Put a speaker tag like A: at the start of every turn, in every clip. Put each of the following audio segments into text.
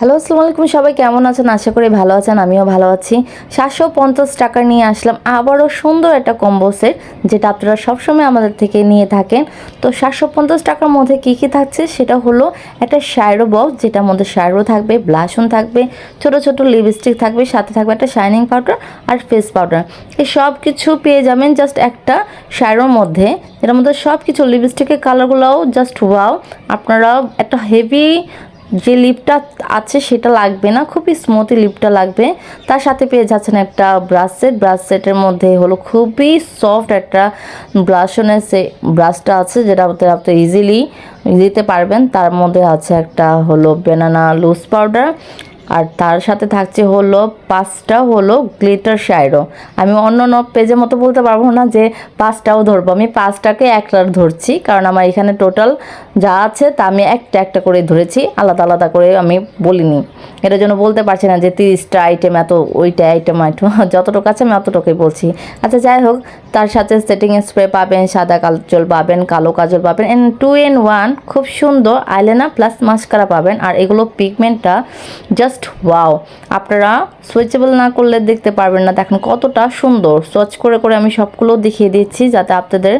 A: Hello, আসসালামু আলাইকুম। সবাই কেমন আছেন? আশা করি ভালো আছেন। আমিও ভালো আছি। ৭৫০ টাকা নিয়ে আসলাম আবারও সুন্দর একটা কম্বো সেট, যেটা আপনারা সবসময় আমাদের থেকে নিয়ে থাকেন। তো ৭৫০ টাকার মধ্যে কী কী থাকছে সেটা হলো একটা শ্যাডো বক্স, যেটার মধ্যে শ্যাডো থাকবে, ব্লাশন থাকবে, ছোট ছোট লিপস্টিক থাকবে, সাথে থাকবে একটা শাইনিং পাউডার আর ফেস পাউডার। এই সব কিছু পেয়ে যাবেন জাস্ট একটা শ্যাডোর মধ্যে। এর মধ্যে সব কিছু লিপস্টিকের কালারগুলোও জাস্ট ওয়াও। আপনারা একটা হেভি যে লিপটা আছে সেটা লাগবে না, খুবই স্মুথি লিপটা লাগবে। তার সাথে পেয়ে যাচ্ছেন একটা ব্রাশ সেটের মধ্যে হলো খুবই সফট একটা ব্লাশনের ব্রাশটা আছে, যেটা আপনি ইজিলি দিতে পারবেন। তার মধ্যে আছে একটা হলো ব্যানানা লুজ পাউডার, আর তার সাথে থাকছে হলো 5টা হলো গ্লিটার শ্যাডো। আমি অন্য পেজের মতো বলতে পারবো না যে 5টাও ধরবো, আমি 5টাকে একটা ধরছি, কারণ আমার এখানে টোটাল যা আছে তা আমি একটা একটা করে ধরেছি, আলাদা আলাদা করে আমি বলিনি। এটার জন্য বলতে পারছি না যে 30টা আইটেম এত, ওইটা আইটেম যতটুকু আছে আমি অতটুকুই বলছি। আচ্ছা, যাই হোক, তার সাথে সেটিং স্প্রে পাবেন, সাদা কাজল পাবেন, কালো কাজল পাবেন, 2 in 1 খুব সুন্দর আইলাইনার প্লাস মাস্কারা পাবেন। আর এগুলো পিগমেন্টটা জাস্ট ওয়াও, আপনারা সুইচেবল না করলে দেখতে পারবেন না। দেখেন কতটা সুন্দর, সোয়াচ করে করে আমি সবগুলো দেখিয়ে দিচ্ছি যাতে আপনাদের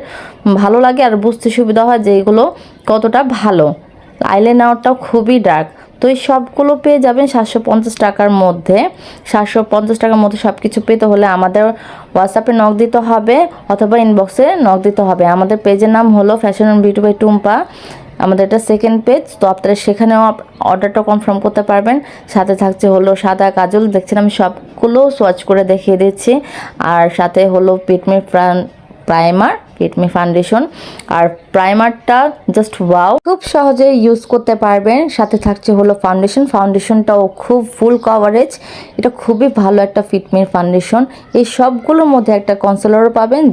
A: ভালো লাগে আর বুঝতে সুবিধা হয় যে এগুলো কতটা ভালো। আইলাইনারটাও খুবই ডার্ক। তো এই সবগুলো পেয়ে যাবেন 750 টাকার মধ্যে। 750 টাকার মধ্যে সব কিছু পেতে হলে আমাদের হোয়াটসঅ্যাপে নক দিতে হবে অথবা ইনবক্সে নক দিতে হবে। আমাদের পেজের নাম হলো fashion and beauty by Tumpa. আমাদের এটা সেকেন্ড পেজ, তো আপনারা সেখানেও অর্ডারটা কনফার্ম করতে পারবেন। সাথে থাকছে হলো সাদা কাজল, দেখছেন আমি সবগুলো সোয়াচ করে দেখিয়ে দিচ্ছি। আর সাথে হলো পিটমি প্রাইমার, পিটমি ফাউন্ডেশন। আর প্রাইমারটা জাস্ট ওয়াও, খুব সহজে ইউজ করতে পারবেন। সাথে থাকছে হলো ফাউন্ডেশনটাও খুব ফুল কভারেজ, এটা খুবই ভালো একটা ফিটমির ফাউন্ডেশন। এই সবগুলোর মধ্যে একটা কনসিলারও পাবেন।